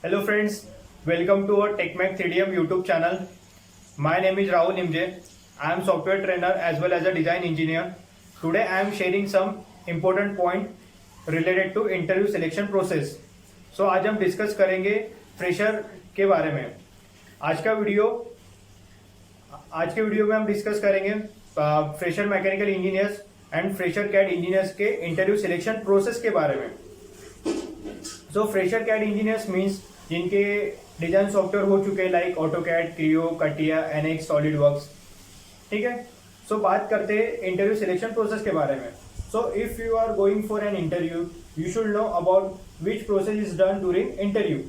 Hello friends, welcome to our TechMac 3DM YouTube channel. My name is Rahul Nimje. I am software trainer as well as a design engineer. Today I am sharing some important point related to interview selection process. So आज हम discuss करेंगे fresher के बारे में. आज के video में हम डिस्कस करेंगे fresher mechanical engineers and fresher CAD engineers के इंटरव्यू सिलेक्शन प्रोसेस के बारे में. So fresher CAD engineers means जिनके डिजाइन सॉफ्टवेयर हो चुके like AutoCAD, Creo, CATIA, NX, SolidWorks. ठीक है. सो बात करते हैं इंटरव्यू सिलेक्शन प्रोसेस के बारे में. So if you are going for an interview you should know about which process is done during interview.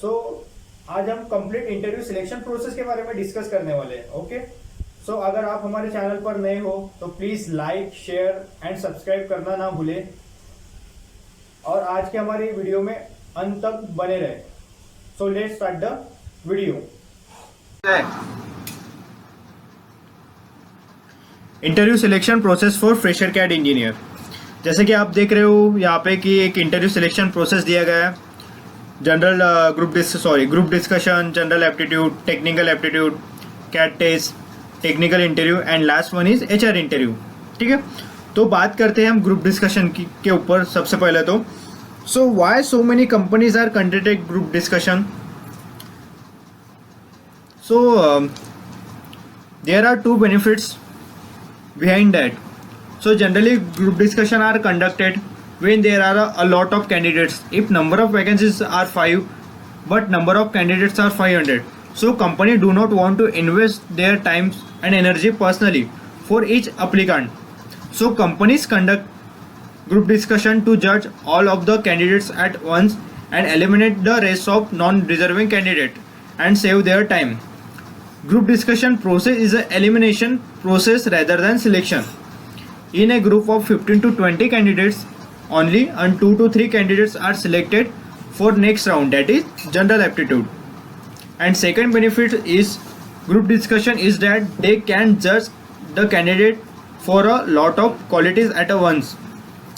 So आज हम कंप्लीट इंटरव्यू सिलेक्शन प्रोसेस के बारे में डिस्कस करने वाले हैं. ओके. सो अगर आप हमारे चैनल पर नए हो तो please like, share and subscribe करना ना भूलें और आज के हमारी वीडियो में अंत तक बने रहे. So let's start the video. Interview selection process for fresher CAD engineer. जैसे कि आप देख रहे हो यहाँ पे कि एक इंटरव्यू सिलेक्शन प्रोसेस दिया गया है. General group discussion, general aptitude, technical aptitude, CAD test, technical interview and last one is HR interview. ठीक है. तो बात करते हैं हम ग्रुप डिस्कशन के ऊपर. सबसे पहले तो so why so many companies are conducting group discussion. So there are two benefits behind that. So generally group discussion are conducted when there are a lot of candidates. If number of vacancies are 5 but number of candidates are 500, so company do not want to invest their time and energy personally for each applicant. So companies conduct group discussion to judge all of the candidates at once and eliminate the rest of non-deserving candidate and save their time. Group discussion process is an elimination process rather than selection. In a group of 15 to 20 candidates only, and 2 to 3 candidates are selected for next round, that is general aptitude. And second benefit is group discussion is that they can judge the candidate for a lot of qualities at once,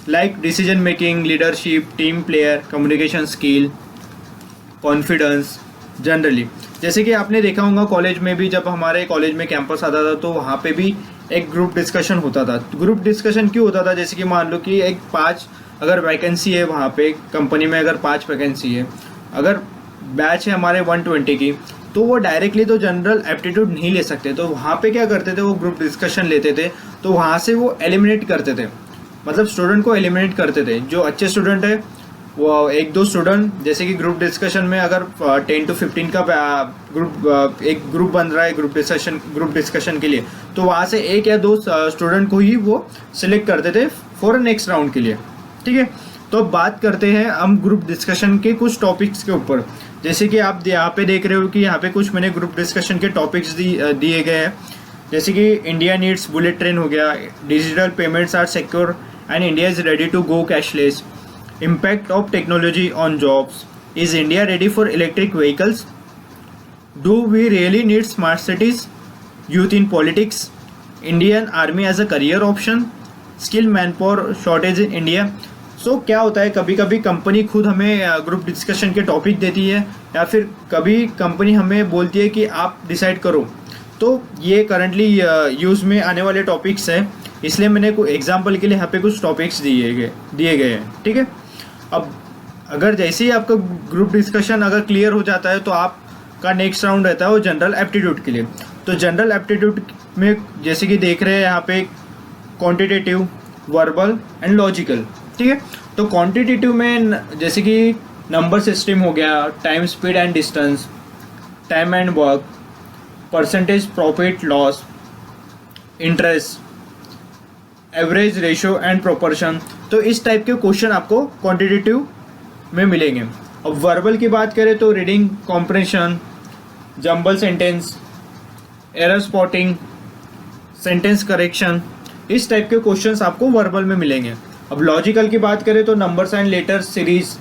like decision making, leadership, team player, communication skill, confidence. Generally जैसे कि आपने देखा होगा college में भी, जब हमारे college में कैंपस आता था तो वहाँ पे भी एक ग्रुप डिस्कशन होता था. ग्रुप डिस्कशन क्यों होता था? जैसे कि मान लो कि एक 5 अगर वैकेंसी है वहाँ पे कंपनी में, अगर 5 वैकेंसी है, अगर बैच है हमारे 120 की, तो वो डायरेक्टली तो जनरल एप्टीट्यूड नहीं ले सकते. तो वहाँ पे क्या करते थे, वो ग्रुप डिस्कशन लेते थे. तो वहाँ से वो एलिमिनेट करते थे, मतलब स्टूडेंट को एलिमिनेट करते थे. जो अच्छे स्टूडेंट है वो 1-2 स्टूडेंट, जैसे कि ग्रुप डिस्कशन में अगर 10 to 15 का एक ग्रुप बन रहा है ग्रुप डिस्कशन के लिए, तो वहाँ से 1 या 2 स्टूडेंट को ही वो सिलेक्ट करते थे फॉर नेक्स्ट राउंड के लिए. ठीक है. तो अब बात करते हैं हम ग्रुप डिस्कशन के कुछ टॉपिक्स के ऊपर. जैसे कि आप यहाँ पे देख रहे हो कि यहाँ पे कुछ मैंने ग्रुप डिस्कशन के टॉपिक्स दिए गए हैं. जैसे कि इंडिया नीड्स बुलेट ट्रेन हो गया, digital payments are secure and India is ready to go cashless, impact of technology on jobs, is India ready for electric vehicles, do we really need smart cities, youth in politics, Indian army as a career option, skill manpower shortage in India. So क्या होता है, कभी कभी company खुद हमें group discussion के topic देती है या फिर कभी कंपनी हमें बोलती है कि आप डिसाइड करो. तो ये करंटली यूज़ में आने वाले टॉपिक्स हैं, इसलिए मैंने कोई एग्जाम्पल के लिए यहाँ पे कुछ टॉपिक्स दिए गए हैं. ठीक है. अब अगर जैसे ही आपका ग्रुप डिस्कशन अगर क्लियर हो जाता है तो आपका नेक्स्ट राउंड रहता है वो जनरल एप्टीट्यूड के लिए. तो जनरल एप्टीट्यूड में जैसे कि देख रहे हैं यहाँ पे क्वांटिटेटिव, वर्बल एंड लॉजिकल. ठीक है. तो क्वांटिटेटिव में जैसे कि नंबर सिस्टम हो गया, time, speed and distance, time and work, percentage profit loss, interest, average ratio and proportion. तो इस टाइप के क्वेश्चन आपको क्वांटिटेटिव में मिलेंगे. अब वर्बल की बात करें तो reading comprehension, jumble sentence, error spotting, sentence correction, इस टाइप के क्वेश्चंस आपको वर्बल में मिलेंगे. अब लॉजिकल की बात करें तो numbers and letters series,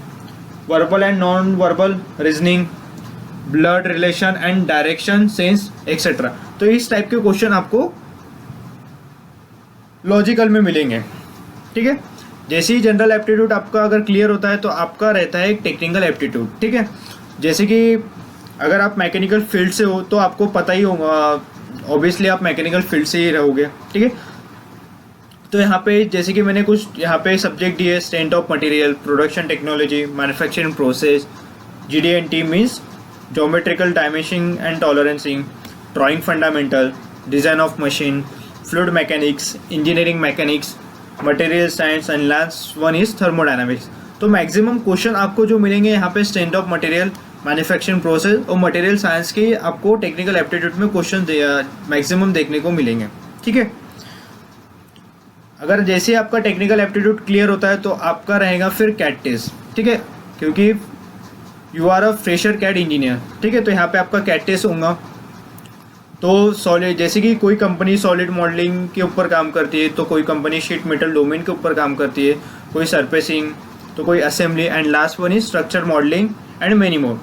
verbal and non verbal reasoning, blood relation and direction sense etcetera. तो इस टाइप के क्वेश्चन आपको लॉजिकल में मिलेंगे. ठीक है. जैसे ही जनरल एप्टीट्यूड आपका अगर क्लियर होता है तो आपका रहता है एक टेक्निकल एप्टीट्यूड, ठीक है। जैसे कि अगर आप मैकेनिकल फील्ड से हो तो आपको पता ही होगा, ऑब्वियसली आप मैकेनिकल फील्ड से ही रहोगे, ठीक है। तो यहाँ पे जैसे कि मैंने कुछ यहाँ पे सब्जेक्ट दिए, strength of material, production technology, manufacturing process, GD&T means geometrical dimensioning and tolerancing, drawing fundamental, design of machine, fluid mechanics, engineering mechanics, material science and last one is thermodynamics. तो मैक्सिमम क्वेश्चन आपको जो मिलेंगे यहाँ पे strength of material, manufacturing process और material science के आपको technical aptitude में क्वेश्चन मैक्सिमम देखने को मिलेंगे, ठीक है। अगर जैसे आपका टेक्निकल एप्टीट्यूड क्लियर होता है तो आपका रहेगा फिर कैट टेस्ट, ठीक है, क्योंकि you are a fresher CAD engineer, ठीक है। तो यहाँ पे आपका कैट टेस्ट होगा। तो सॉलिड, जैसे कि कोई कंपनी सॉलिड मॉडलिंग के ऊपर काम करती है, तो कोई कंपनी शीट मेटल डोमेन के ऊपर काम करती है, कोई सरफेसिंग, तो कोई assembly and last one is structure modelling and many more.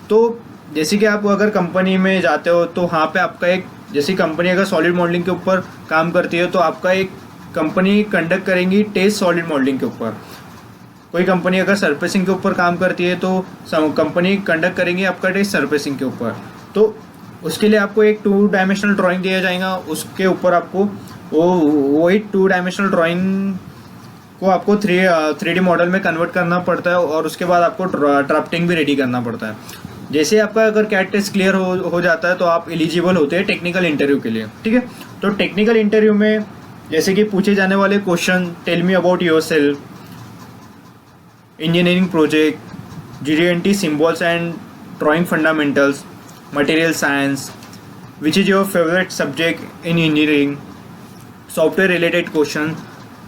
तो जैसे कि आप अगर कंपनी में जाते हो तो वहाँ पे आपका एक, जैसी कंपनी अगर सॉलिड मॉडलिंग के ऊपर काम करती है तो आपका एक कंपनी कंडक्ट करेंगी टेस्ट सॉलिड मॉडलिंग के ऊपर। कोई कंपनी अगर सरफेसिंग के ऊपर काम करती है तो कंपनी कंडक्ट करेंगी आपका टेस्ट सरफेसिंग के ऊपर। तो उसके लिए आपको एक 2 डायमेंशनल ड्राइंग दिया जाएगा, उसके ऊपर आपको वो एक 2 डायमेंशनल ड्राइंग को आपको 3D मॉडल में कन्वर्ट करना पड़ता है और उसके बाद आपको ड्राफ्टिंग भी रेडी करना पड़ता है। जैसे आपका अगर कैट टेस्ट क्लियर हो जाता है तो आप एलिजिबल होते हैं टेक्निकल इंटरव्यू के लिए, ठीक है। तो टेक्निकल इंटरव्यू में जैसे कि पूछे जाने वाले question, tell me about yourself, engineering project, GD&T symbols and drawing fundamentals, material science, which is your favourite subject in engineering, software related question,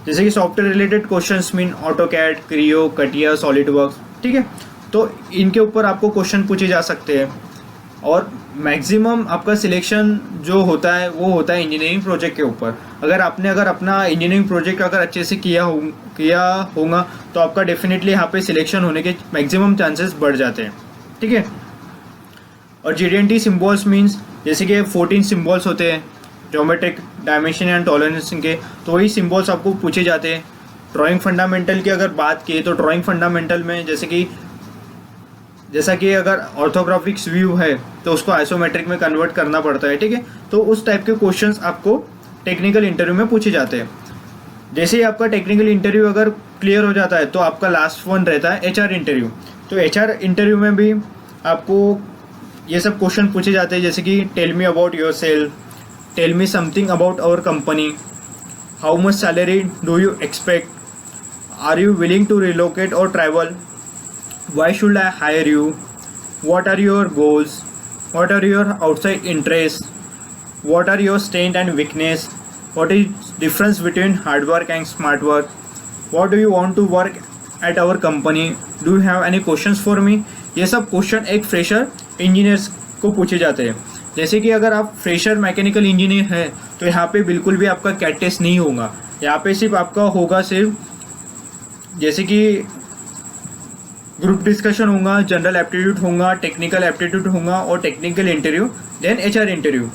जैसे कि software related questions mean AutoCAD, Creo, CATIA, SolidWorks, ठीक है। तो इनके ऊपर आपको question पूछे जा सकते हैं और मैक्सिमम आपका सिलेक्शन जो होता है वो होता है इंजीनियरिंग प्रोजेक्ट के ऊपर। अगर अपना इंजीनियरिंग प्रोजेक्ट अगर अच्छे से किया होगा तो आपका डेफिनेटली यहाँ पे सिलेक्शन होने के मैक्सिमम चांसेस बढ़ जाते हैं, ठीक है। और GD&T सिम्बॉल्स मीन्स जैसे कि 14 सिम्बॉल्स होते हैं ज्योमेट्रिक डायमेंशन एंड टॉलरेंसिंग के, तो वही सिम्बॉल्स आपको पूछे जाते हैं। ड्राइंग फंडामेंटल की अगर बात की तो ड्राइंग फंडामेंटल में जैसा कि अगर ऑर्थोग्राफिक्स व्यू है तो उसको आइसोमेट्रिक में कन्वर्ट करना पड़ता है, ठीक है। तो उस टाइप के क्वेश्चंस आपको टेक्निकल इंटरव्यू में पूछे जाते हैं। जैसे ही आपका टेक्निकल इंटरव्यू अगर क्लियर हो जाता है तो आपका लास्ट वन रहता है HR इंटरव्यू। तो HR इंटरव्यू में भी आपको ये सब क्वेश्चन पूछे जाते हैं, जैसे कि tell me about yourself, tell me something about our company, how much salary do you expect, are you willing to relocate और travel, why should I hire you, what are your goals, what are your outside interests, what are your strength and weakness, what is difference between hard work and smart work, what do you want to work at our company, do you have any questions for me। ये सब question एक fresher engineers को पूछे जाते हैं। जैसे कि अगर आप फ्रेशर मैकेनिकल इंजीनियर हैं तो यहाँ पे बिल्कुल भी आपका कैट टेस्ट नहीं होगा, यहाँ पे सिर्फ आपका होगा सिर्फ जैसे कि ग्रुप डिस्कशन होगा, जनरल एप्टीट्यूड होगा, टेक्निकल एप्टीट्यूड होगा और technical interview, then HR interview,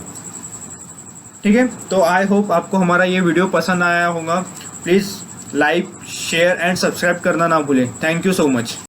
ठीक है। तो आई होप आपको हमारा ये वीडियो पसंद आया होगा। Please like, share and subscribe करना ना भूलें। Thank you so much.